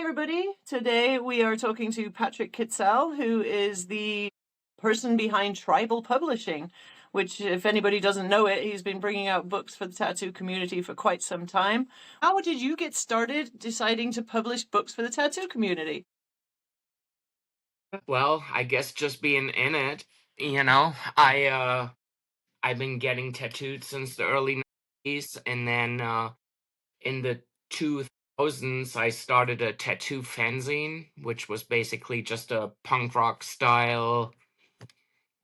everybody. Today we are talking to Patrick Kitzel, who is the person behind Tribal Publishing, which, if anybody doesn't know it, he's been bringing out books for the tattoo community for quite some time. How did you get started deciding to publish books for the tattoo community? Well, I guess just being in it, I've been getting tattooed since the early 90s, and then in the 2000s I started a tattoo fanzine, which was basically just a punk rock style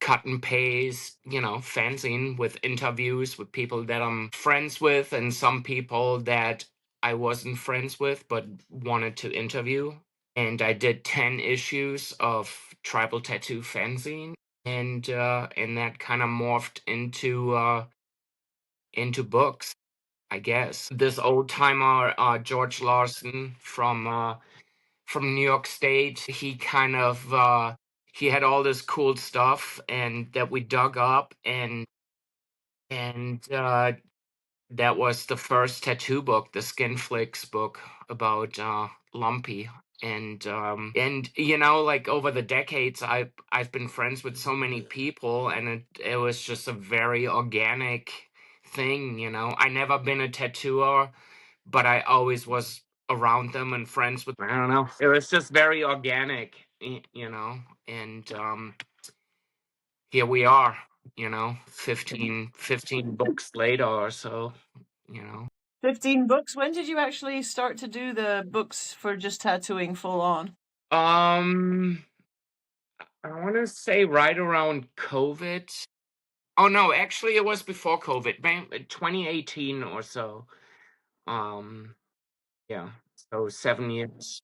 cut and paste, fanzine with interviews with people that I'm friends with and some people that I wasn't friends with but wanted to interview. And I did 10 issues of Tribal Tattoo fanzine, and that kind of morphed into books, I guess. This old timer, George Larson from New York State, he kind of he had all this cool stuff and that we dug up, and that was the first tattoo book, the Skin Flicks book about Lumpy. And like over the decades, I've been friends with so many people, and it was just a very organic thing. I never been a tattooer, but I always was around them and friends with. I don't know. It was just very organic, and here we are. 15 books later or so. 15 books. When did you actually start to do the books for just tattooing full on? Um, I want to say right around COVID. Oh no, actually it was before COVID, 2018 or so. Um, yeah, so 7 years.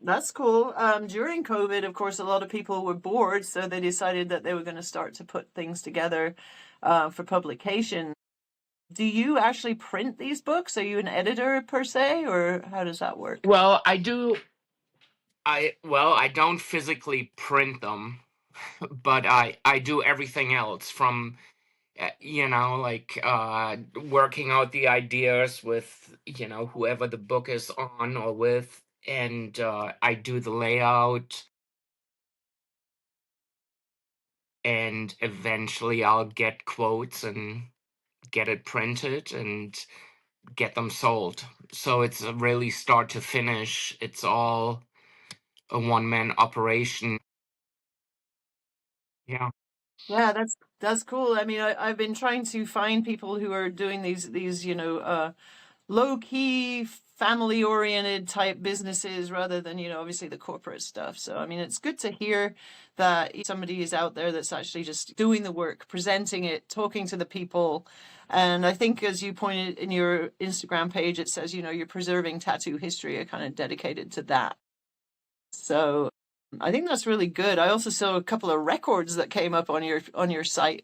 That's cool. During COVID, of course, a lot of people were bored, so they decided that they were going to start to put things together for publication. Do you actually print these books? Are you an editor per se, or how does that work? Well, I do. I don't physically print them, but I do everything else from like working out the ideas with whoever the book is on or with, and I do the layout, and eventually I'll get quotes and get it printed and get them sold. So it's a really start to finish, it's all a one-man operation. Yeah. Yeah, that's cool. I mean, I've been trying to find people who are doing these low key family oriented type businesses rather than obviously the corporate stuff. So I mean, it's good to hear that somebody is out there that's actually just doing the work, presenting it, talking to the people. And I think, as you pointed in your Instagram page, it says you're preserving tattoo history, are kind of dedicated to that. So I think that's really good. I also saw a couple of records that came up on your site.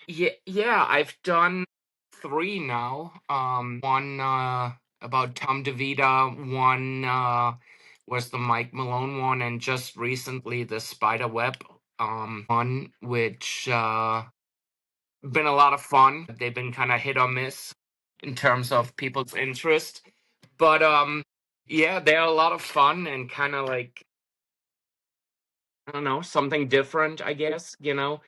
Yeah, I've done 3 now. One about Tom DeVita, one was the Mike Malone one, and just recently the Spider Web one, which been a lot of fun. They've been kind of hit or miss in terms of people's interest, but yeah, they're a lot of fun and kind of like, I don't know, something different, I guess.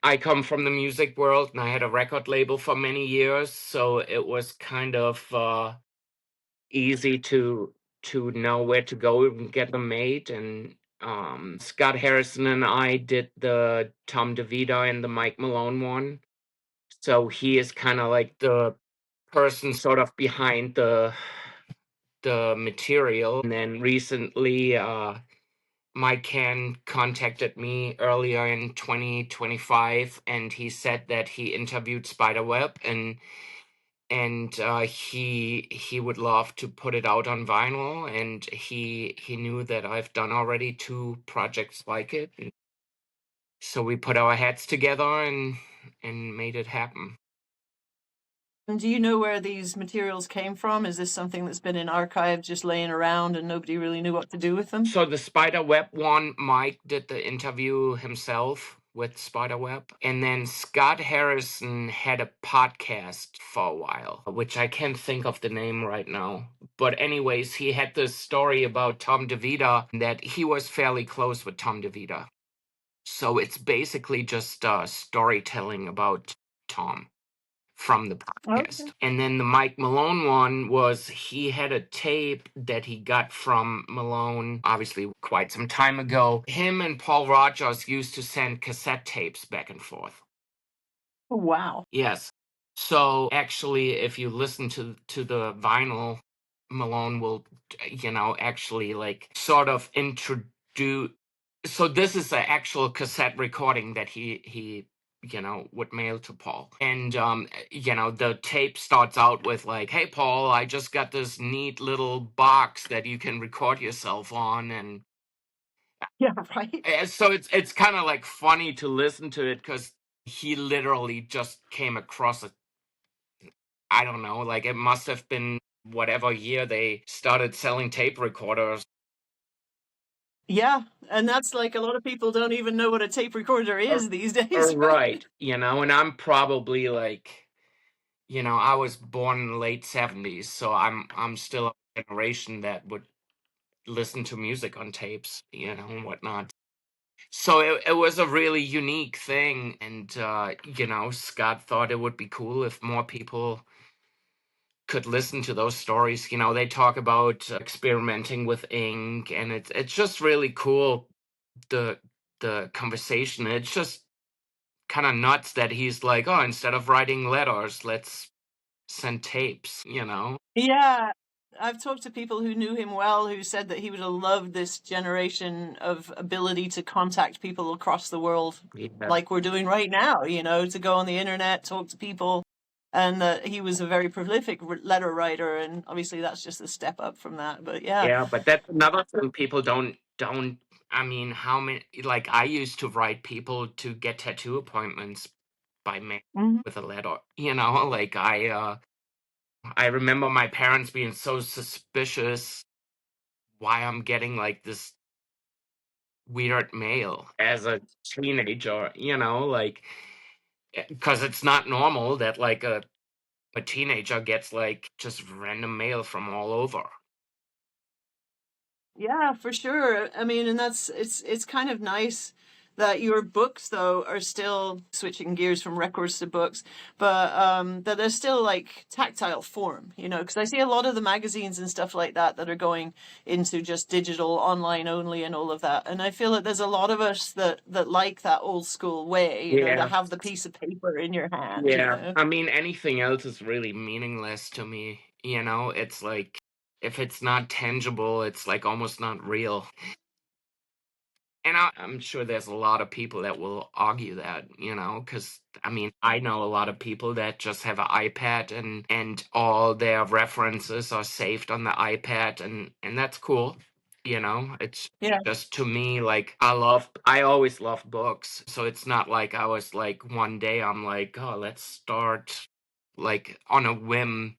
I come from the music world and I had a record label for many years, so it was kind of easy to know where to go and get them made. And Scott Harrison and I did the Tom DeVita and the Mike Malone one. So he is kind of like the person sort of behind the material. And then recently Mike Can contacted me earlier in 2025, and he said that he interviewed Spiderweb, and he would love to put it out on vinyl, and he knew that I've done already 2 projects like it. So we put our heads together and made it happen. And do you know where these materials came from? Is this something that's been in archives just laying around and nobody really knew what to do with them? So the Spiderweb one, Mike did the interview himself, with Spiderweb. And then Scott Harrison had a podcast for a while, which I can't think of the name right now. But anyways, he had this story about Tom DeVita that he was fairly close with Tom DeVita. So it's basically just storytelling about Tom from the Okay. podcast. And then the Mike Malone one was he had a tape that he got from Malone, obviously quite some time ago. Him and Paul Rogers used to send cassette tapes back and forth. Oh, wow. Yes. So actually, if you listen to the vinyl, Malone will, actually like sort of introduce. So this is an actual cassette recording that he would mail to Paul, and the tape starts out with like, "Hey Paul, I just got this neat little box that you can record yourself on," and Yeah, right. so it's kind of like funny to listen to it because he literally just came across it. I don't know, like it must have been whatever year they started selling tape recorders. Yeah, and that's like a lot of people don't even know what a tape recorder is these days, right? Right, and I'm probably like, I was born in the late 70s, so I'm still a generation that would listen to music on tapes, and whatnot. So it was a really unique thing, and Scott thought it would be cool if more people could listen to those stories. They talk about experimenting with ink, and it's just really cool, the conversation. It's just kind of nuts that he's like, oh, instead of writing letters, let's send tapes. Yeah, I've talked to people who knew him well who said that he would have loved this generation of ability to contact people across the world Yeah. like we're doing right now, to go on the internet, talk to people, and that he was a very prolific letter writer, and obviously that's just a step up from that. But yeah. Yeah, but that's another thing people don't. I mean, how many? Like, I used to write people to get tattoo appointments by mail Mhm. with a letter. Like I remember my parents being so suspicious why I'm getting like this weird mail as a teenager. Like, because it's not normal that like a teenager gets like just random mail from all over. Yeah, for sure. I mean, and it's kind of nice that your books though are still switching gears from records to books, but that they're still like tactile form, because I see a lot of the magazines and stuff like that are going into just digital, online only, and all of that. And I feel that there's a lot of us that like that old school way, to Yeah. have the piece of paper in your hand, Yeah, I mean, anything else is really meaningless to me. It's like if it's not tangible, it's like almost not real. And I'm sure there's a lot of people that will argue that, because I mean, I know a lot of people that just have an iPad and all their references are saved on the iPad, and that's cool. It's Yeah. just, to me, like I always loved books, so it's not like I was like one day I'm like, oh, let's start like on a whim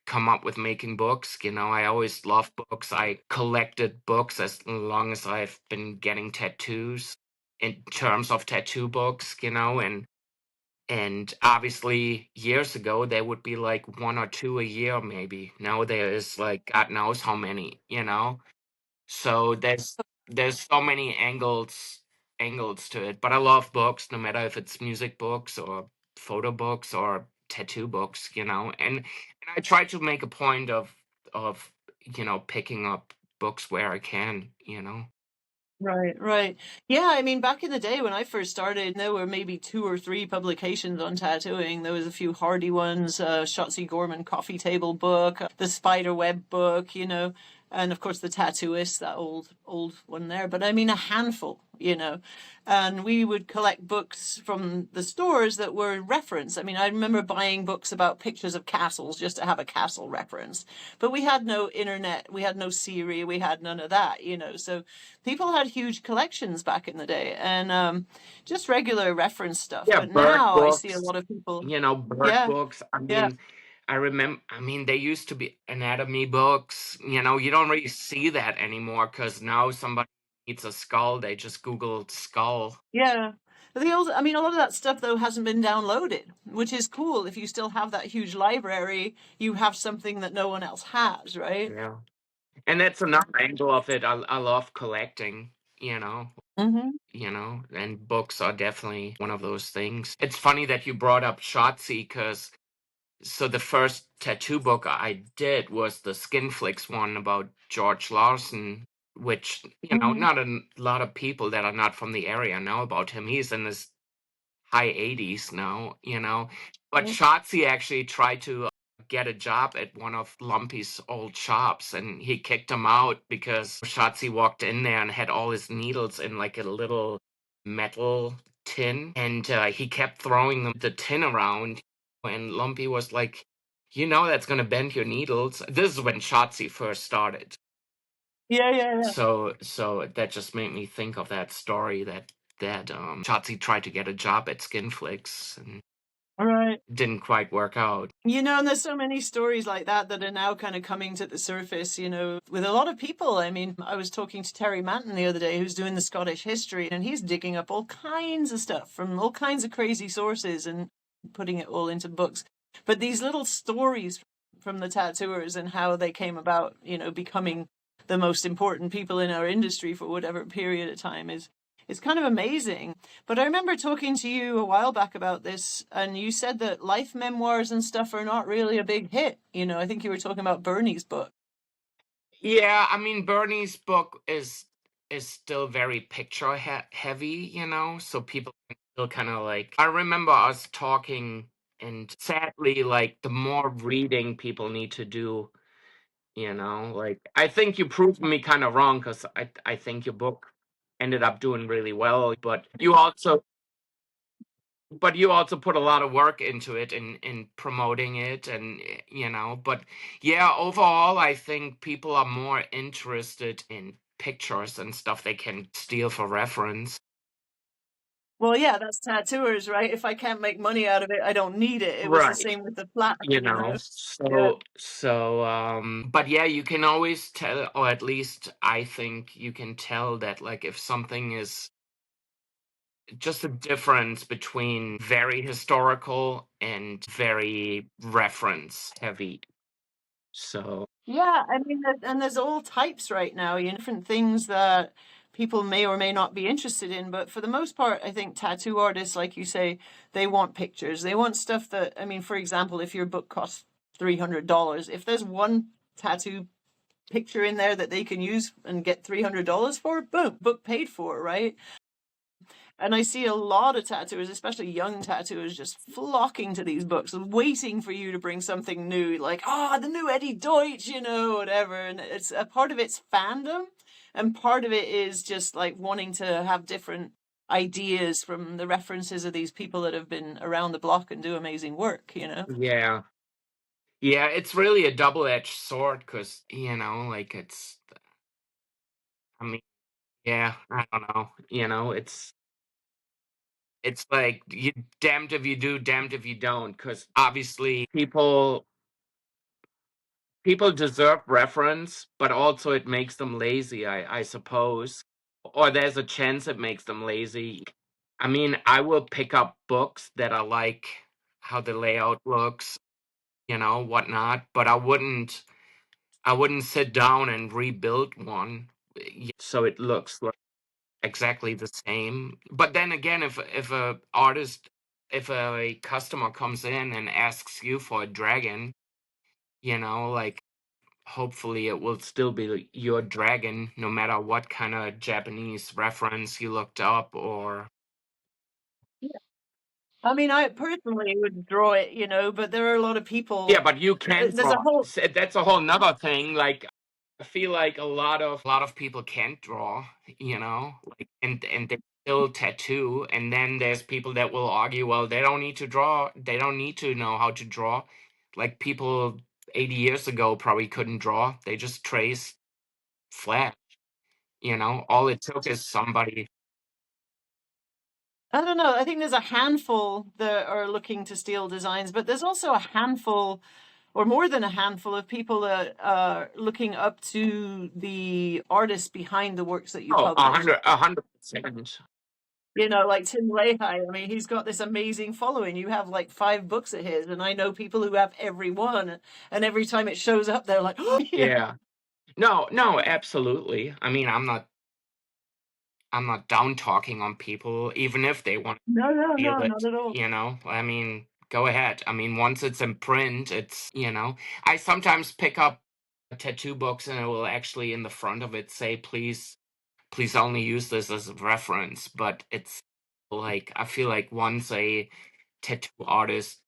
come up with making books. I always loved books. I collected books as long as I've been getting tattoos in terms of tattoo books, and obviously years ago there would be like one or two a year maybe. Now there is like God knows how many. So there's so many angles to it. But I love books, no matter if it's music books or photo books or tattoo books. And I try to make a point of picking up books where I can. Right, right. Yeah, I mean, back in the day when I first started, there were maybe two or three publications on tattooing. There was a few hardy ones, Shotzi Gorman coffee table book, the spider web book, and of course the tattooist, that old one there. But I mean, a handful. And we would collect books from the stores that were referenced. I mean, I remember buying books about pictures of castles just to have a castle reference. But we had no internet, we had no Siri, we had none of that. So people had huge collections back in the day, and just regular reference stuff. Yeah, But bird now I see a books, lot of people. bird Yeah, books. I yeah, mean, I mean, they used to be anatomy books. You don't really see that anymore because now somebody needs a skull, they just Google skull. yeah. I mean, a lot of that stuff though hasn't been downloaded, which is cool. If you still have that huge library, you have something that no one else has, right? Yeah. And that's another angle of it. I love collecting, you know. Mm-hmm. And books are definitely one of those things. It's funny that you brought up Shotzi, because so the first tattoo book I did was the Skinflix one about George Larson, which, Mm-hmm. not a lot of people that are not from the area know about him. He's in his high 80s now. But Shotzi actually tried to get a job at one of Lumpy's old shops, and he kicked him out because Shotzi walked in there and had all his needles in like a little metal tin, and he kept throwing the tin around, and Lumpy was like, that's going to bend your needles. This is when Shotzi first started. Yeah, yeah, yeah. So that just made me think of that story that Shotzi tried to get a job at Skinflix and All right. didn't quite work out. And there's so many stories like that that are now kind of coming to the surface, with a lot of people. I mean, I was talking to Terry Manton the other day, who's doing the Scottish history, and he's digging up all kinds of stuff from all kinds of crazy sources and putting it all into books. But these little stories from the tattooers and how they came about, becoming the most important people in our industry for whatever period of time it's kind of amazing. But I remember talking to you a while back about this, and you said that life memoirs and stuff are not really a big hit. I think you were talking about Bernie's book. Yeah, I mean, Bernie's book is still very picture heavy, so people can still kind of like. I remember us talking, and sadly, like the more reading people need to do, like I think you proved me kind of wrong, because I think your book ended up doing really well, but you also put a lot of work into it in promoting it, and but yeah, overall I think people are more interested in pictures and stuff they can steal for reference. Well, yeah, that's tattooers, right? If I can't make money out of it, I don't need it. It was the Right. same with the plaque, Yeah. But yeah, you can always tell, or at least I think you can tell that, like, if something is just a difference between very historical and very reference heavy. So Yeah, I mean, and there's all types right now, different things that people may or may not be interested in. But for the most part, I think tattoo artists, like you say, they want pictures. They want stuff that, I mean, for example, if your book costs $300, if there's one tattoo picture in there that they can use and get $300 for, boom, book paid for, right? And I see a lot of tattooers, especially young tattooers, just flocking to these books, waiting for you to bring something new, like, the new Eddie Deutsch, whatever. And it's a part of it's fandom, and part of it is just like wanting to have different ideas from the references of these people that have been around the block and do amazing work. yeah. Yeah, it's really a double-edged sword, because, like, I mean, yeah, I don't know. It's like, you damned if you do, damned if you don't, because obviously people deserve reference, but also it makes them lazy, I suppose. Or there's a chance it makes them lazy. I mean, I will pick up books that I like how the layout looks, whatnot, but I wouldn't sit down and rebuild one so it looks like exactly the same. But then again, if a customer comes in and asks you for a dragon, like, hopefully it will still be your dragon, no matter what kind of Japanese reference you looked up. Or I mean, I personally would draw it, but there are a lot of yeah, people. but you can There's a draw. whole That's a whole nother thing. Like, I feel like a lot of people can't draw, like, and they still tattoo. And then there's people that will argue, well, they don't need to draw, they don't need to know how to draw. Like, people 80 years ago probably couldn't draw, they just traced flat. All it took is somebody. I don't know. I think there's a handful that are looking to steal designs, but there's also a handful, or more than a handful, of people that are looking up to the artists behind the works that you Oh, a publish. hundred, 100%. You know, like Tim Leahy. I mean, he's got this amazing following. You have like 5 books of his, and I know people who have every one, and every time it shows up, they're like, oh, you know. Yeah. No, no, absolutely. I mean, I'm not down talking on people, even if they want No, no, to no, feel not it, at all. you know? I mean, go ahead. I mean, once it's in print, I sometimes pick up tattoo books and it will actually in the front of it say, please only use this as a reference. But it's like, I feel like once a tattoo artist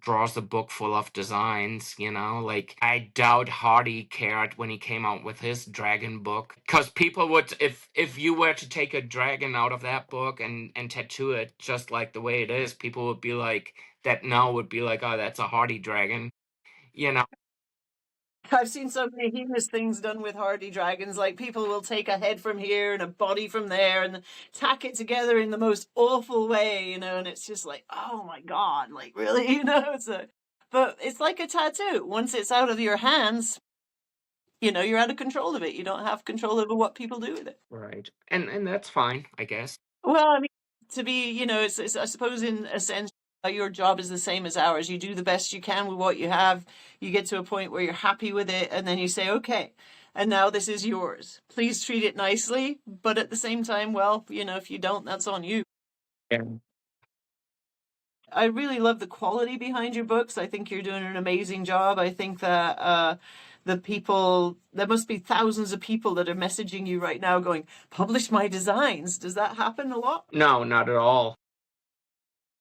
draws a book full of designs, like I doubt Hardy cared when he came out with his dragon book, because people would, if you were to take a dragon out of that book and tattoo it just like the way it is, people would be like, that now would be like, oh, that's a Hardy dragon, you know. I've seen so many heinous things done with hardy dragons. Like people will take a head from here and a body from there and tack it together in the most awful way, you know. And it's just like, oh my god, like really, you know. But it's like a tattoo. Once it's out of your hands, you know, you're out of control of it. You don't have control over what people do with it. Right. And that's fine, I guess. Well, I mean, to be, you know, it's I suppose in a sense, your job is the same as ours. You do the best you can with what you have. You get to a point where you're happy with it, and then you say, okay, and now this is yours. Please treat it nicely, but at the same time, well, you know, if you don't, that's on you. Yeah. I really love the quality behind your books. I think you're doing an amazing job. I think that the people, there must be thousands of people that are messaging you right now going, publish my designs. Does that happen a lot? No, not at all.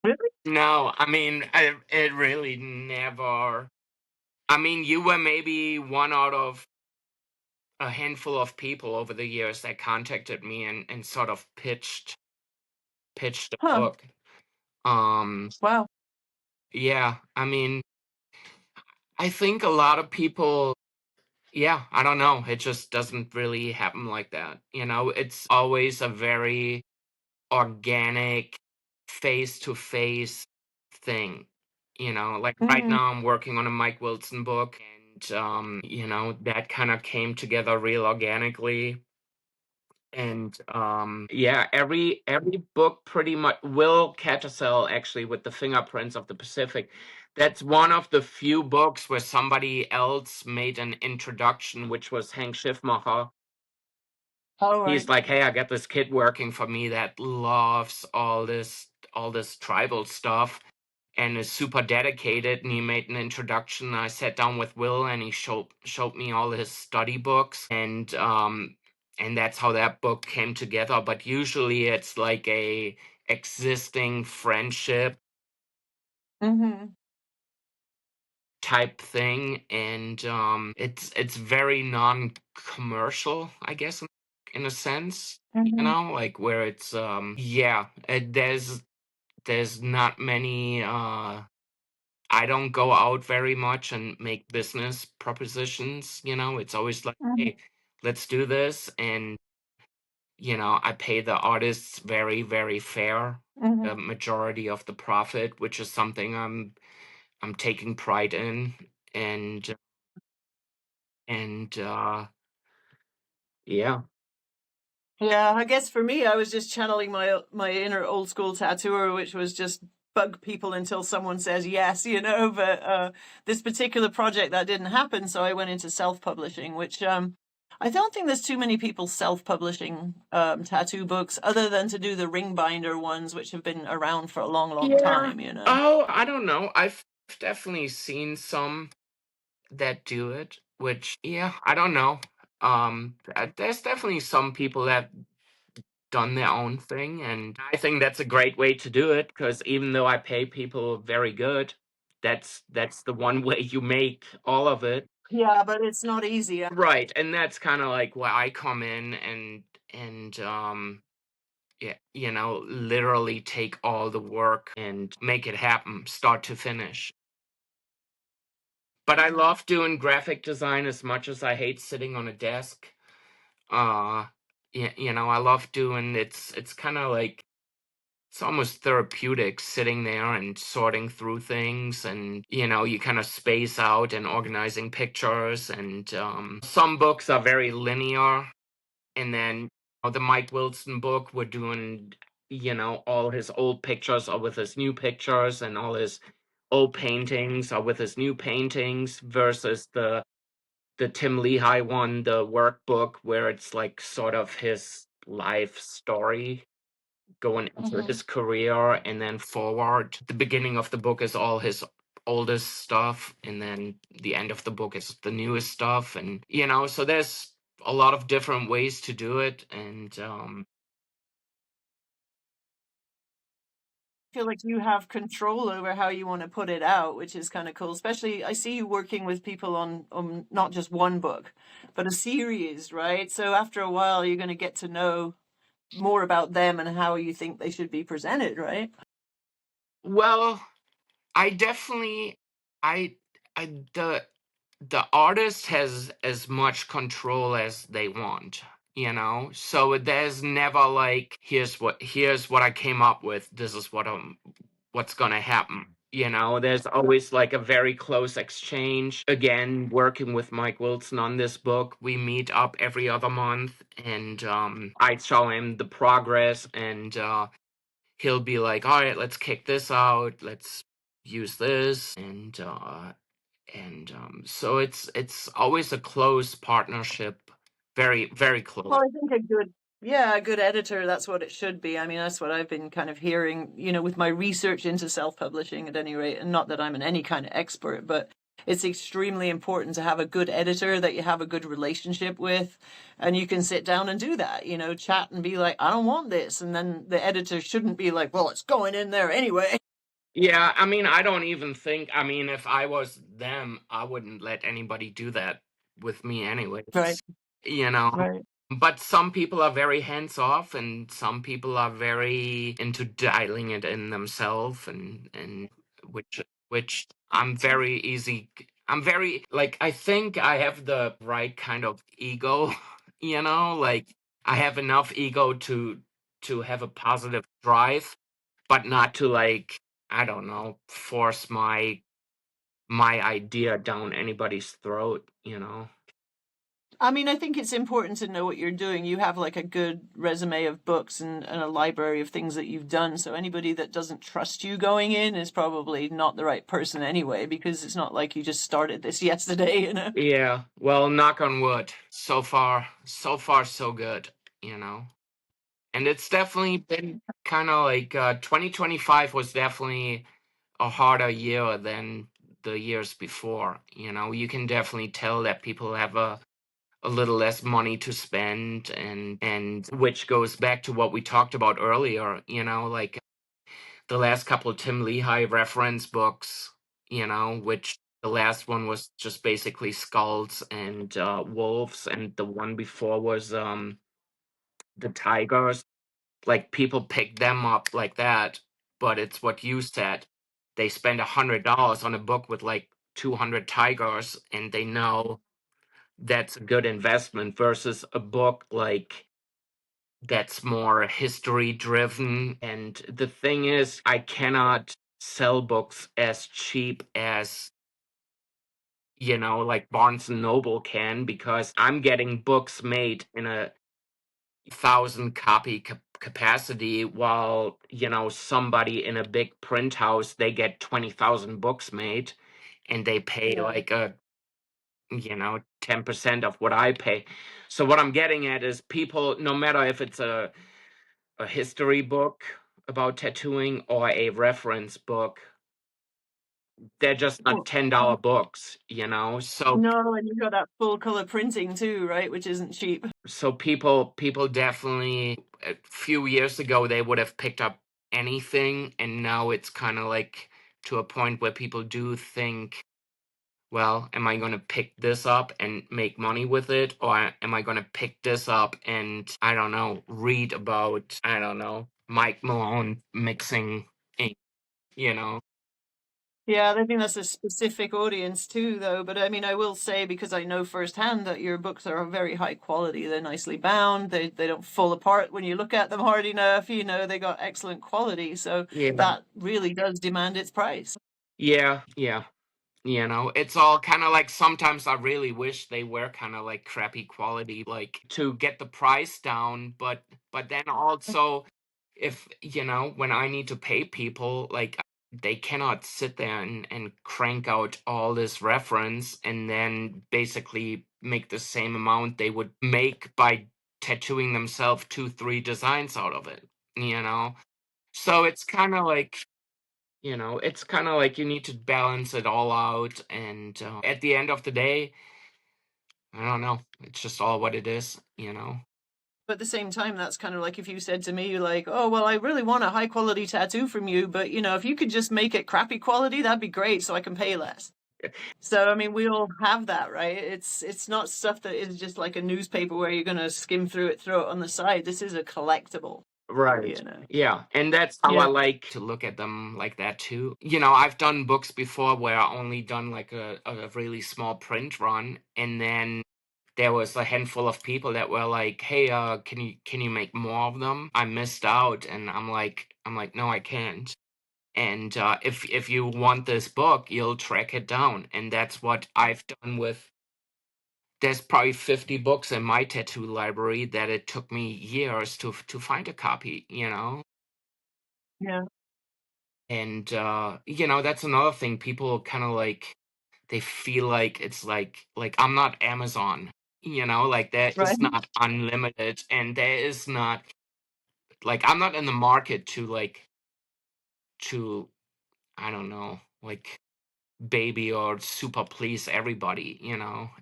Really? No, I mean, it really never. I mean, you were maybe one out of a handful of people over the years that contacted me and sort of pitched a Huh. book. Um, Wow. yeah, I mean, I think a lot of people, yeah, I don't know, it just doesn't really happen like that. It's always a very organic, face-to-face thing. Like right Hmm. now I'm working on a Mike Wilson book, and that kind of came together real organically. And yeah, every book pretty much. Will Kettersell, actually, with the Fingerprints of the Pacific, that's one of the few books where somebody else made an introduction, which was Hank Schiffmacher. All He's right. like, hey, I got this kid working for me that loves all this tribal stuff and is super dedicated, and he made an introduction. I sat down with Will and he showed me all his study books, and that's how that book came together. But usually it's like a existing friendship Hmm. type thing, and it's very non-commercial, I guess, in a sense, Hmm. like where it's yeah, there's not many I don't go out very much and make business propositions. It's always like, Hmm. hey, let's do this. And, I pay the artists very, very fair, the Hmm. majority of the profit, which is something I'm taking pride in. And, and yeah. Yeah, I guess for me, I was just channeling my inner old school tattooer, which was just bug people until someone says yes, you know. But this particular project that didn't happen, so I went into self-publishing, which I don't think there's too many people self-publishing tattoo books, other than to do the ring binder ones, which have been around for a long, long Yeah. time, you know. Oh, I don't know. I've definitely seen some that do it, which, yeah, I don't know. There's definitely some people that done their own thing, and I think that's a great way to do it, because even though I pay people very good, that's the one way you make all of it. Yeah, but it's not easy. Right, and that's kind of like where I come in and yeah, literally take all the work and make it happen start to finish. But I love doing graphic design as much as I hate sitting on a desk. uh I love doing, it's kind of like, it's almost therapeutic sitting there and sorting through things, and you kind of space out and organizing pictures. And some books are very linear, and then the Mike Wilson book, we're doing all his old pictures are with his new pictures, and all his old paintings are with his new paintings, versus the Tim Lehigh one, the workbook, where it's like sort of his life story going into Hmm. his career and then forward. The beginning of the book is all his oldest stuff, and then the end of the book is the newest stuff. And, so there's a lot of different ways to do it. And Feel like you have control over how you want to put it out, which is kind of cool. Especially, I see you working with people on not just one book, but a series, right? So after a while, you're going to get to know more about them and how you think they should be presented, right? well, I definitely, I, the artist has as much control as they want, so there's never like, here's what I came up with, this is what's gonna happen. There's always like a very close exchange. Again, working with Mike Wilson on this book, we meet up every other month, and I show him the progress, and he'll be like, all right, let's kick this out, let's use this, and so it's always a close partnership, very, very close. Well, I think a good editor, that's what it should be. I mean, that's what I've been kind of hearing, with my research into self-publishing at any rate. And not that I'm any kind of expert, but it's extremely important to have a good editor that you have a good relationship with. And you can sit down and do that, chat and be like, I don't want this. And then the editor shouldn't be like, well, it's going in there anyway. Yeah, I mean, I don't even think, I mean, if I was them, I wouldn't let anybody do that with me Right, anyways, you know. right. But some people are very hands off, and some people are very into dialing it in themselves, and which I'm very easy. I'm very, like, I think I have the right kind of ego, like I have enough ego to have a positive drive, but not to, like, I don't know, force my idea down anybody's throat. I mean, I think it's important to know what you're doing. You have like a good resume of books and a library of things that you've done. So anybody that doesn't trust you going in is probably not the right person anyway, because it's not like you just started this yesterday. Yeah, well, knock on wood. So far, so good, you know. And it's definitely been kind of like 2025 was definitely a harder year than the years before. You can definitely tell that people have a little less money to spend, and which goes back to what we talked about earlier, like the last couple of Tim Lehigh reference books, which the last one was just basically skulls and wolves, and the one before was the tigers. Like, people pick them up like that, but it's what you said. They spend $100 on a book with like 200 tigers, and they know that's a good investment, versus a book like that's more history driven. And the thing is, I cannot sell books as cheap as, like Barnes and Noble can, because I'm getting books made in a 1,000 copy capacity, while, somebody in a big print house, they get 20,000 books made, and they pay Yeah. like 10% of what I pay. So what I'm getting at is, people, no matter if it's a history book about tattooing or a reference book, they're just not Well, $10 books, so no, and you've got that full color printing too, right? Which isn't cheap. people definitely, a few years ago, they would have picked up anything, and now it's kind of like to a point where people do think, well, am I going to pick this up and make money with it? Or am I going to pick this up and, I don't know, read about, I don't know, Mike Malone mixing ink, you know? Yeah, I think that's a specific audience too, though. But I mean, I will say, because I know firsthand that your books are of very high quality. They're nicely bound. They don't fall apart when you look at them hard enough. They got excellent quality. So Yeah. that really does demand its price. Yeah, yeah. It's all kind of like, sometimes I really wish they were kind of like crappy quality, like, to get the price down, but then also if when I need to pay people, like, they cannot sit there and crank out all this reference and then basically make the same amount they would make by tattooing themselves 2 3 designs out of it, so it's kind of like, you need to balance it all out, and at the end of the day, I don't know, it's just all what it is. But at the same time, that's kind of like if you said to me, like, oh, well, I really want a high quality tattoo from you, but if you could just make it crappy quality, that'd be great so I can pay less. So I mean, we all have that, right? It's not stuff that is just like a newspaper where you're gonna skim through it, throw it on the side. This is a collectible, Right. you know. Yeah. And that's how I Yeah. like to look at them like that too. I've done books before where I only done like a really small print run, and then there was a handful of people that were like, "Hey, can you make more of them?" I missed out, and I'm like, "No, I can't." And if you want this book, you'll track it down, and that's what I've done with. There's probably 50 books in my tattoo library that it took me years to find a copy. Yeah. And that's another thing. People kind of like, they feel like it's like I'm not Amazon, like there Right. is not unlimited, and there is not, like, I'm not in the market to I don't know, like, baby or super please everybody.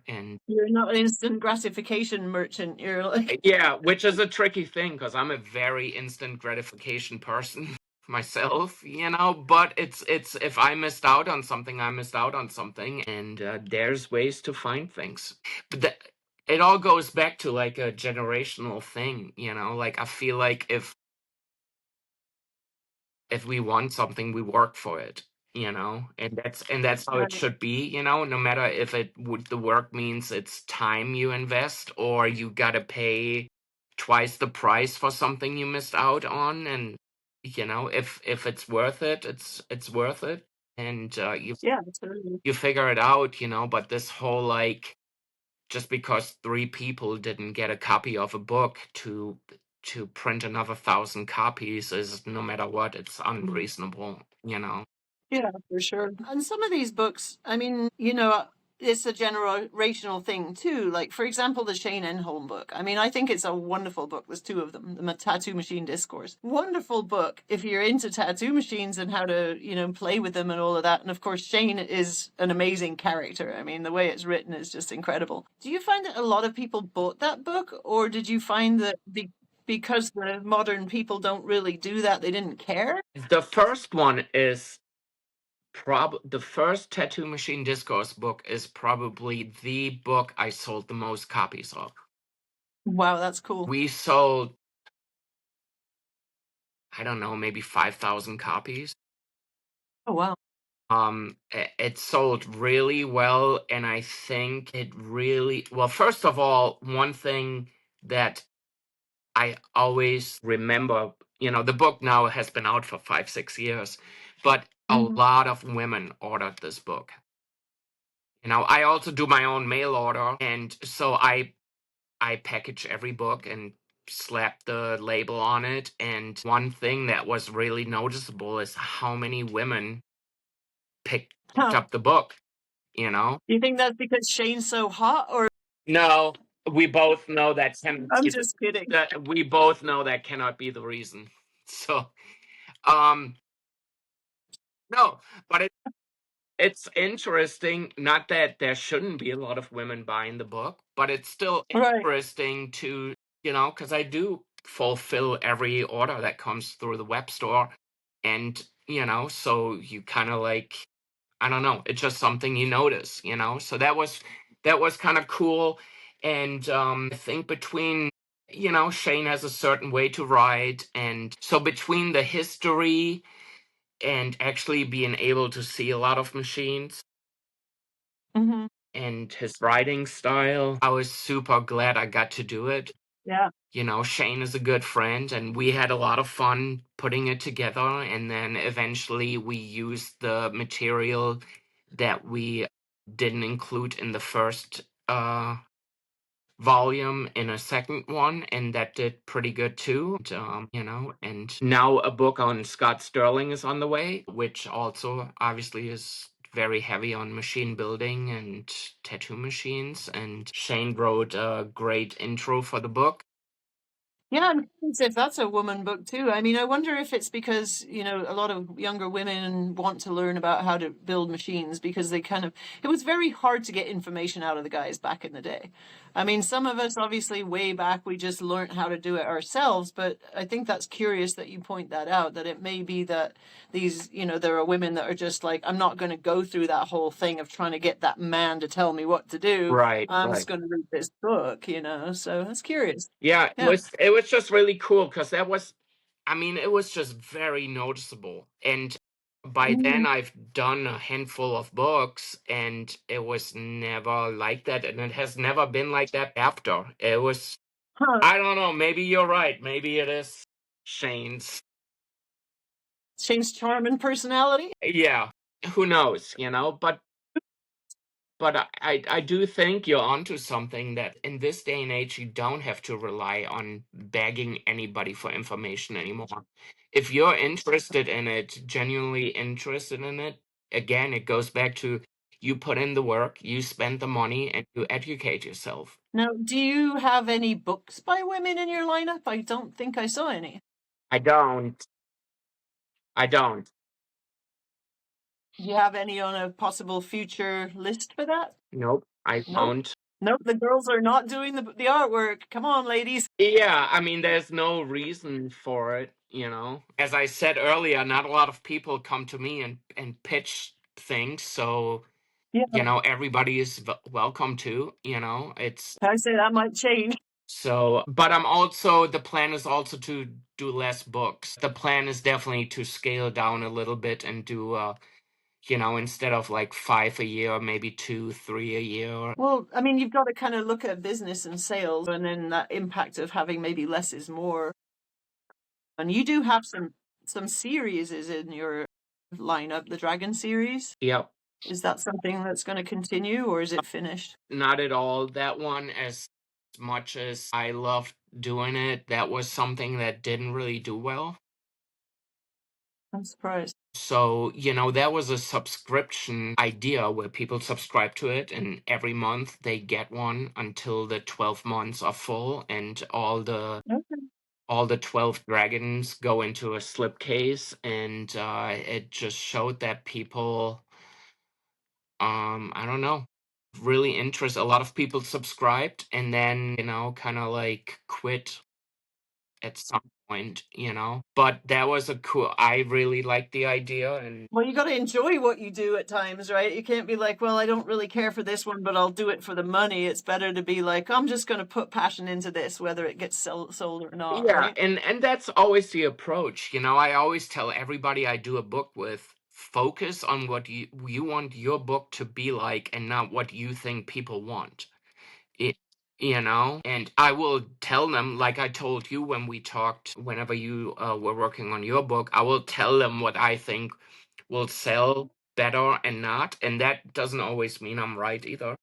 And You're not an instant gratification merchant. You're like, yeah, which is a tricky thing because I'm a very instant gratification person myself. But it's if I missed out on something, I missed out on something, and there's ways to find things. But it all goes back to like a generational thing. Like, I feel like if we want something, we work for it. And that's how it right. should be. No matter if the work means it's time you invest, or you gotta pay twice the price for something you missed out on. And if it's worth it, it's worth it. And you Yeah, totally. you figure it out. But this whole, like, just because 3 people didn't get a copy of a book to print another 1,000 copies is, no matter what, it's unreasonable. Yeah, for sure. And some of these books, I mean, it's a generational thing too. Like, for example, the Shane Enholm book. I mean, I think it's a wonderful book. There's two of them, the Tattoo Machine Discourse. Wonderful book if you're into tattoo machines and how to, play with them and all of that. And of course, Shane is an amazing character. I mean, the way it's written is just incredible. Do you find that a lot of people bought that book, or did you find that because the modern people don't really do that, they didn't care? The first one is the first Tattoo Machine Discourse book is probably the book I sold the most copies of. Wow, that's cool. We sold, I don't know, maybe 5,000 copies. Oh, wow. It sold really well, and I think it really well. First of all, one thing that I always remember, the book now has been out for 5 6 years, but a Mhm. lot of women ordered this book. I also do my own mail order, and so I package every book and slap the label on it. And one thing that was really noticeable is how many women picked Huh. up the book. You know, You think that's because Shane's so hot, or no, we both know that can I'm just kidding. that we both know that cannot be the reason. So, um, no, but it's interesting. Not that there shouldn't be a lot of women buying the book, but it's still Right. interesting to, because I do fulfill every order that comes through the web store. And, so you kind of like, I don't know, it's just something you notice. So that was kind of cool. And I think between, Shane has a certain way to write. And so between the history and actually being able to see a lot of machines Hmm. and his writing style, I was super glad I got to do it. Yeah. Shane is a good friend, and we had a lot of fun putting it together. And then eventually we used the material that we didn't include in the first volume in a second one, and that did pretty good too. And now a book on Scott Sterling is on the way, which also obviously is very heavy on machine building and tattoo machines. And Shane wrote a great intro for the book. Yeah, I'm curious if that's a woman book too. I mean, I wonder if it's because, a lot of younger women want to learn about how to build machines because it was very hard to get information out of the guys back in the day. I mean, some of us, obviously, way back, we just learned how to do it ourselves, but I think that's curious that you point that out, that it may be that there are women that are just like, I'm not going to go through that whole thing of trying to get that man to tell me what to do. Right, I'm right. just going to read this book, so that's curious. Yeah, it Yeah. was just really cool because it was just very noticeable. And by then I've done a handful of books and it was never like that, and it has never been like that after. It was, Huh. I don't know, maybe you're right. Maybe it is Shane's. Shane's charm and personality. Yeah, who knows, But I do think you're onto something, that in this day and age, you don't have to rely on begging anybody for information anymore. If you're interested in it, genuinely interested in it, again, it goes back to you put in the work, you spend the money, and you educate yourself. Now, do you have any books by women in your lineup? I don't think I saw any. I don't. I don't. Do you have any on a possible future list for that? Nope. I Nope. don't. Nope, the girls are not doing the artwork. Come on, ladies. Yeah, there's no reason for it, As I said earlier, not a lot of people come to me and pitch things, so Yeah, everybody is welcome to, it's I say that might change. so, but the plan is also to do less books. The plan is definitely to scale down a little bit and do, instead of like 5 a year, maybe 2, 3 a year. Well, I mean, you've got to kind of look at business and sales and then that impact of having maybe less is more. And you do have some series is in your lineup, the Dragon series. Yep. Is that something that's going to continue or is it finished? Not at all. That one, as much as I loved doing it, that was something that didn't really do well. I'm surprised. So, that was a subscription idea where people subscribe to it, and every month they get one until the 12 months are full, and Okay. all the 12 dragons go into a slipcase, and it just showed that people, I don't know, really interest. A lot of people subscribed and then, kind of like quit at some point, But that was I really liked the idea. And Well, you got to enjoy what you do at times, right? You can't be like, well, I don't really care for this one, but I'll do it for the money. It's better to be like, I'm just going to put passion into this, whether it gets sold or not, yeah, right? and that's always the approach. I always tell everybody I do a book with, focus on what you want your book to be like and not what you think people want. It, and I will tell them, like I told you when we talked, whenever you were working on your book, I will tell them what I think will sell better and not. And that doesn't always mean I'm right either.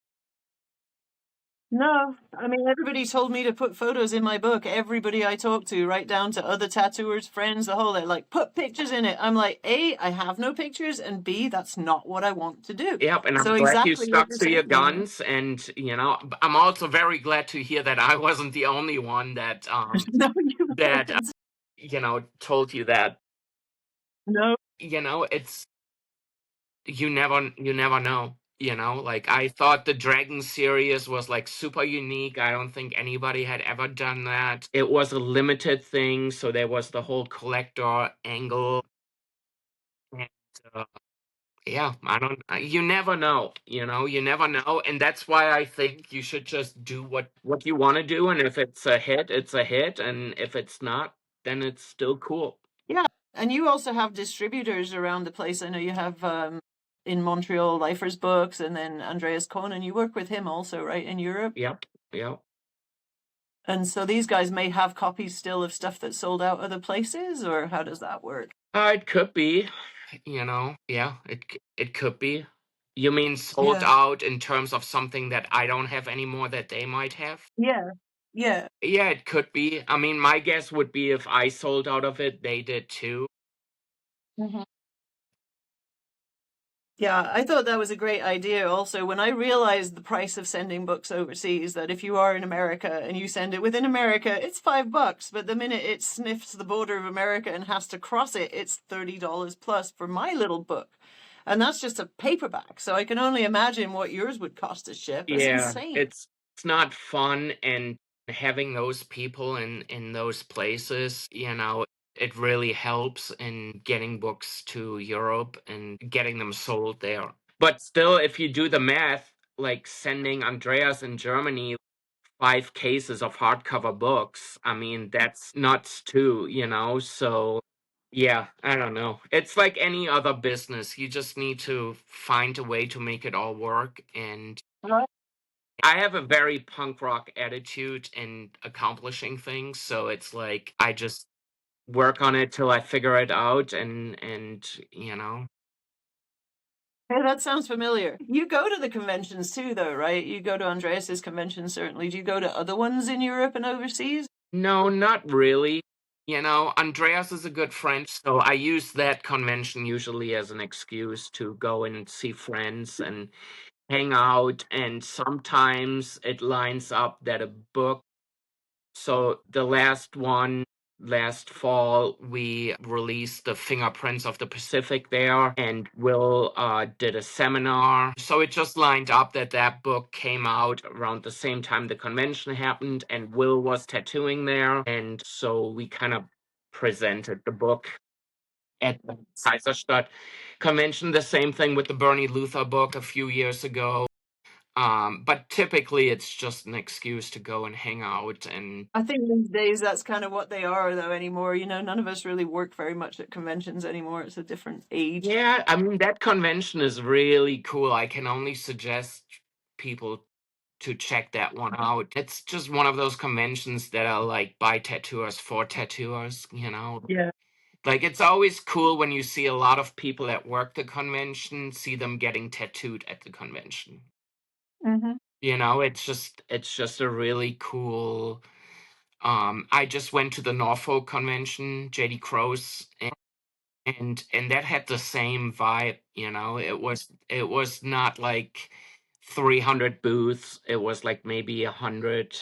No, I mean, everybody told me to put photos in my book. Everybody I talk to, right down to other tattooers, friends, they're like, put pictures in it. I'm like, A, I have no pictures, and B, that's not what I want to do. Yep, and I'm So glad you exactly what stuck you're to your saying. guns, and I'm also very glad to hear that I wasn't the only one that No, you that weren't. told you that. No. It's you never know. Like I thought the Dragon series was like super unique. I don't think anybody had ever done that. It was a limited thing, so there was the whole collector angle. And, yeah, I don't. You never know. You never know, and that's why I think you should just do what you want to do, and if it's a hit, it's a hit, and if it's not, then it's still cool. Yeah, and you also have distributors around the place. I know you have in Montreal Lifers Books, and then Andreas Conan. You work with him also, right, in Europe? Yep. Yep. And so these guys may have copies still of stuff that's sold out other places, or how does that work? It could be. Yeah, it could be. You mean sold Yeah. out in terms of something that I don't have anymore that they might have? Yeah. Yeah. Yeah, it could be. I mean, my guess would be if I sold out of it, they did too. Mhm. Yeah, I thought that was a great idea also. When I realized the price of sending books overseas, that if you are in America and you send it within America, it's $5. But the minute it sniffs the border of America and has to cross it, it's $30 plus for my little book. And that's just a paperback. So I can only imagine what yours would cost to ship. That's Yeah, insane. it's not fun, and having those people in those places, it really helps in getting books to Europe and getting them sold there. But still, if you do the math, like sending Andreas in Germany 5 cases of hardcover books, I mean, that's nuts too. So yeah, I don't know. It's like any other business. You just need to find a way to make it all work. And Right. I have a very punk rock attitude in accomplishing things, so it's like I just work on it till I figure it out, and. Hey, that sounds familiar. You go to the conventions too, though, right? You go to Andreas's convention, certainly. Do you go to other ones in Europe and overseas? No, not really. Andreas is a good friend, so I use that convention usually as an excuse to go and see friends and hang out, and sometimes it lines up that a book. So the last one, last fall, we released the Fingerprints of the Pacific there, and Will did a seminar. So it just lined up that that book came out around the same time the convention happened, and Will was tattooing there, and so we kind of presented the book at the Kaiserstadt convention. The same thing with the Bernie Luther book a few years ago. But typically it's just an excuse to go and hang out. And I think these days that's kind of what they are, though, anymore. None of us really work very much at conventions anymore. It's a different age. yeah, I mean, that convention is really cool. I can only suggest people to check that one out. It's just one of those conventions that are like by tattooers for tattooers. Yeah. Like, it's always cool when you see a lot of people that work the convention, see them getting tattooed at the convention. Hmm. It's just a really cool. I just went to the Norfolk convention, JD Crows, and that had the same vibe. It was not like 300 booths. It was like maybe 100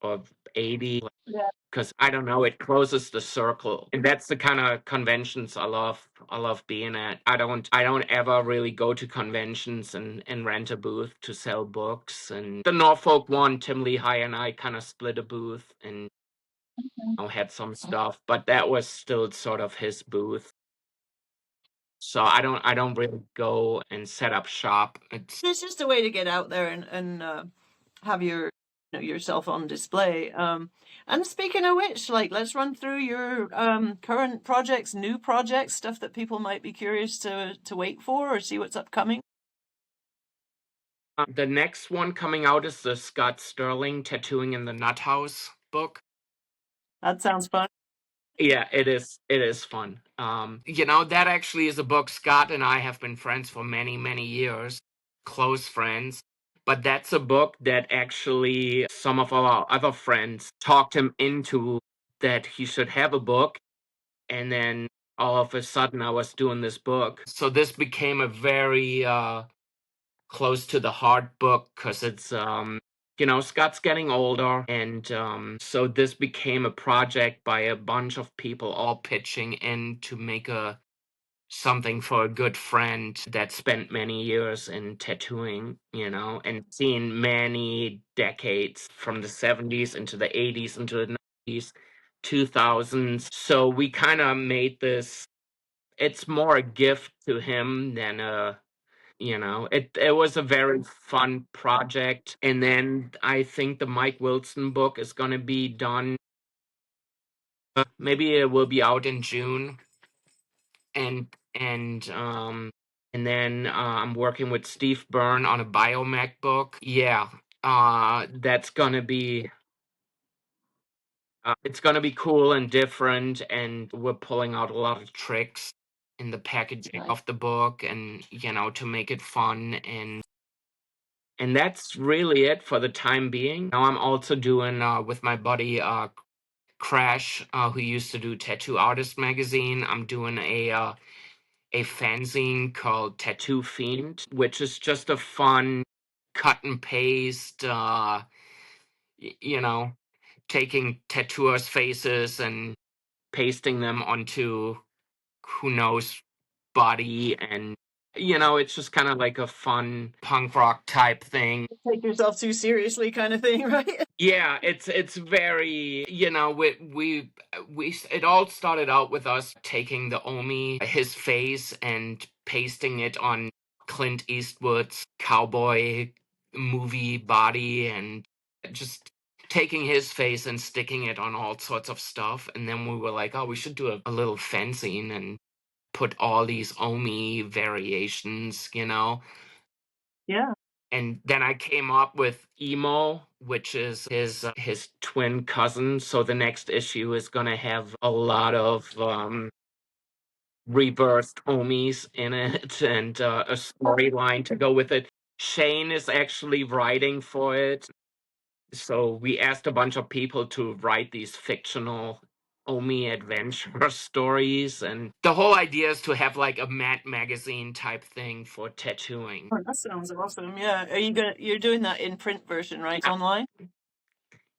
or 80, Yeah. because I don't know, it closes the circle, and that's the kind of conventions I love being at. I don't ever really go to conventions and rent a booth to sell books. And the Norfolk one, Tim Lehigh and I kind of split a booth and had some stuff, but that was still sort of his booth. So I don't really go and set up shop. It's just a way to get out there and have yourself on display. And speaking of which, like, let's run through your current projects, new projects, stuff that people might be curious to wait for or see what's upcoming. The next one coming out is the Scott Sterling Tattooing in the Nut House book. That sounds fun. Yeah, it is. It is fun. That actually is a book. Scott and I have been friends for many, many years, close friends. But that's a book that actually some of our other friends talked him into, that he should have a book. And then all of a sudden I was doing this book. So this became a very close to the heart book, because it's Scott's getting older, and so this became a project by a bunch of people all pitching in to make a something for a good friend that spent many years in tattooing, and seen many decades from the 70s into the 80s into the 90s, 2000s. So we kind of made this, it's more a gift to him than it was a very fun project. And then I think the Mike Wilson book is going to be done. Maybe it will be out in June. And then I'm working with Steve Byrne on a Biomech book. Yeah, that's gonna be it's gonna be cool and different, and we're pulling out a lot of tricks. in the packaging Right. of the book, and to make it fun, and that's really it for the time being. Now I'm also doing with my buddy Crash, who used to do Tattoo Artist magazine. I'm doing a fanzine called Tattoo Fiend, which is just a fun cut and paste, you know, taking tattooers' faces and pasting them onto who knows body, and it's just kind of like a fun punk rock type thing. Take yourself too seriously, kind of thing, right? Yeah, it's very, it all started out with us taking the Omi, his face, and pasting it on Clint Eastwood's cowboy movie body, and just taking his face and sticking it on all sorts of stuff. And then we were like, oh, we should do a little fanzine and put all these Omi variations, Yeah. and then I came up with Emo, which is his twin cousin. So the next issue is gonna have a lot of rebirthed Omis in it, and a storyline to go with it. Shane is actually writing for it. So we asked a bunch of people to write these fictional Omi adventure stories, and the whole idea is to have like a Matt magazine type thing for tattooing. Oh, that sounds awesome. Yeah. You're doing that in print version, right? Online?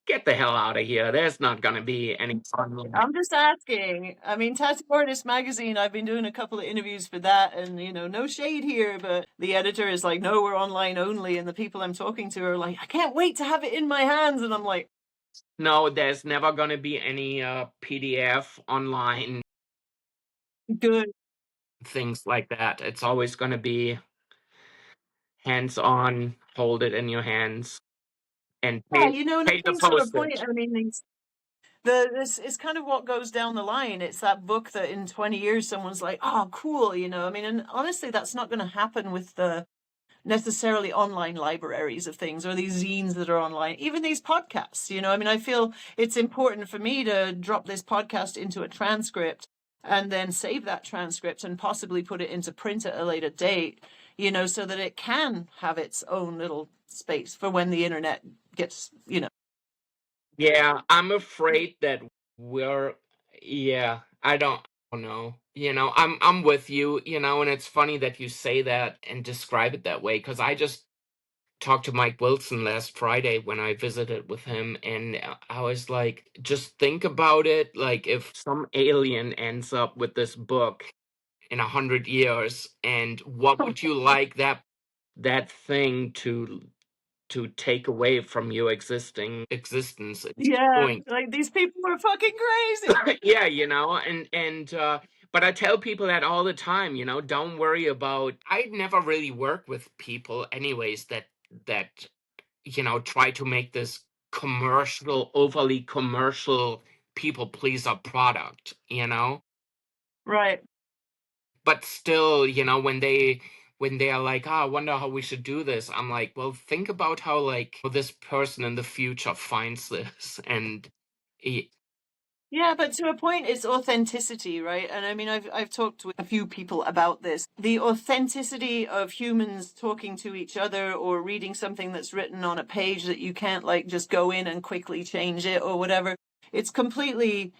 Get the hell out of here. There's not gonna be any fun. I'm just asking. I mean, Tattoo Artist Magazine, I've been doing a couple of interviews for that, and, no shade here, but the editor is like, no, we're online only. And the people I'm talking to are like, I can't wait to have it in my hands. And I'm like, No, there's never gonna be any PDF online, good. things like that. It's always gonna be hands-on, hold it in your hands, and Yeah, and I pay the think to a point, postage. I mean, this is kind of what goes down the line. It's that book that in 20 years someone's like, oh, cool, I mean, and honestly, that's not going to happen with the necessarily online libraries of things or these zines that are online, even these podcasts. I mean, I feel it's important for me to drop this podcast into a transcript and then save that transcript and possibly put it into print at a later date, so that it can have its own little space for when the internet gets, Yeah, I'm afraid that we're yeah, I don't know. I'm with you, and it's funny that you say that and describe it that way, because I just talked to Mike Wilson last Friday when I visited with him, and I was like, just think about it, like if some alien ends up with this book in 100 years, and what would you like that thing to take away from your existence at some yeah, point? like these people are fucking crazy. Yeah, and but I tell people that all the time, don't worry about. I never really work with people anyways that try to make this overly commercial people pleaser product, Right. but still, when they are like, oh, I wonder how we should do this, I'm like, well, think about how like this person in the future finds this, and Yeah, but to a point, it's authenticity, right? And I mean, I've talked with a few people about this. The authenticity of humans talking to each other or reading something that's written on a page that you can't like just go in and quickly change it or whatever. It's completely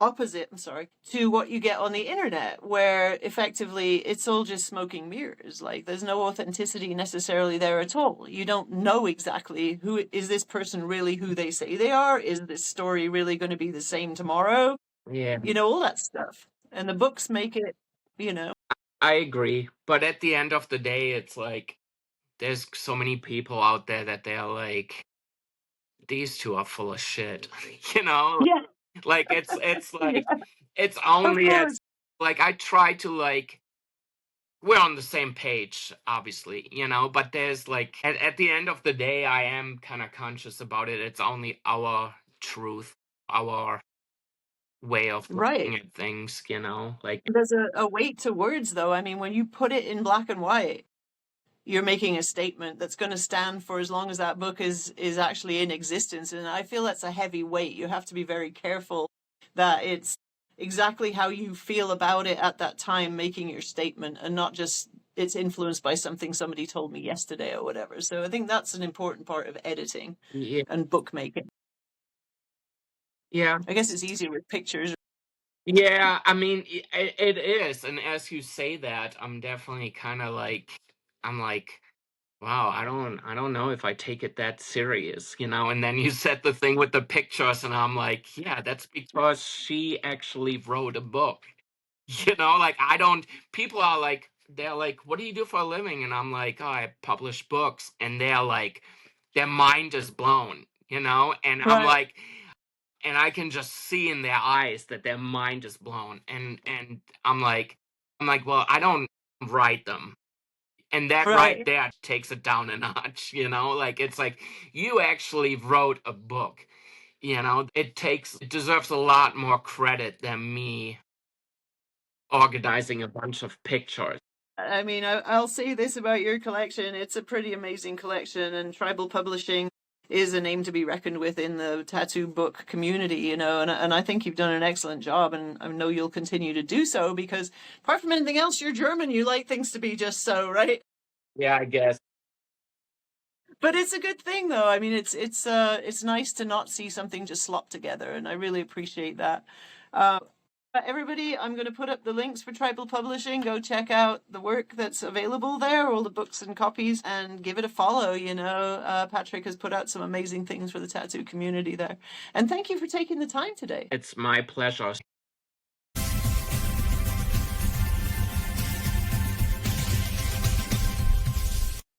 opposite, I'm sorry, to what you get on the internet, where effectively it's all just smoking mirrors. Like there's no authenticity necessarily there at all. You don't know exactly who is this person really who they say they are? Is this story really going to be the same tomorrow? yeah, All that stuff. And the books make it, you know. I agree. But at the end of the day, it's like there's so many people out there that they're like, these two are full of shit. you know? Yeah, Like it's yeah, like it's of only course. as like I try to like we're on the same page, obviously, but there's like at the end of the day I am kind of conscious about it. It's only our truth, our way of looking Right. at things, like There's a weight to words, though. I mean, when you put it in black and white, you're making a statement that's going to stand for as long as that book is actually in existence. And I feel that's a heavy weight. You have to be very careful that it's exactly how you feel about it at that time, making your statement, and not just it's influenced by something somebody told me yesterday or whatever. So I think that's an important part of editing Yeah, and bookmaking. yeah, I guess it's easier with pictures. yeah. I mean, it is, and as you say that, I'm definitely kind of like, I'm like, wow, I don't know if I take it that serious, you know. And then you said the thing with the pictures, and I'm like, yeah, that's because she actually wrote a book. You know, like I don't. People are like, they're like, what do you do for a living? And I'm like, oh, I publish books, and they're like, their mind is blown, you know. And I'm Right, like, and I can just see in their eyes that their mind is blown, and I'm like, well, I don't write them, and that right right. there takes it down a notch, you know. Like it's like you actually wrote a book, you know. It deserves a lot more credit than me organizing a bunch of pictures. I mean, I'll say this about your collection. It's a pretty amazing collection, and Tribal Publishing is a name to be reckoned with in the tattoo book community, you know, and I think you've done an excellent job, and I know you'll continue to do so because apart from anything else, you're German. You like things to be just so, right? Yeah, I guess. But it's a good thing though. I mean, it's nice to not see something just slop together, and I really appreciate that. Everybody, I'm going to put up the links for Tribal Publishing. Go check out the work that's available there, all the books and copies, and give it a follow. You know, Patrick has put out some amazing things for the tattoo community there. And thank you for taking the time today. It's my pleasure.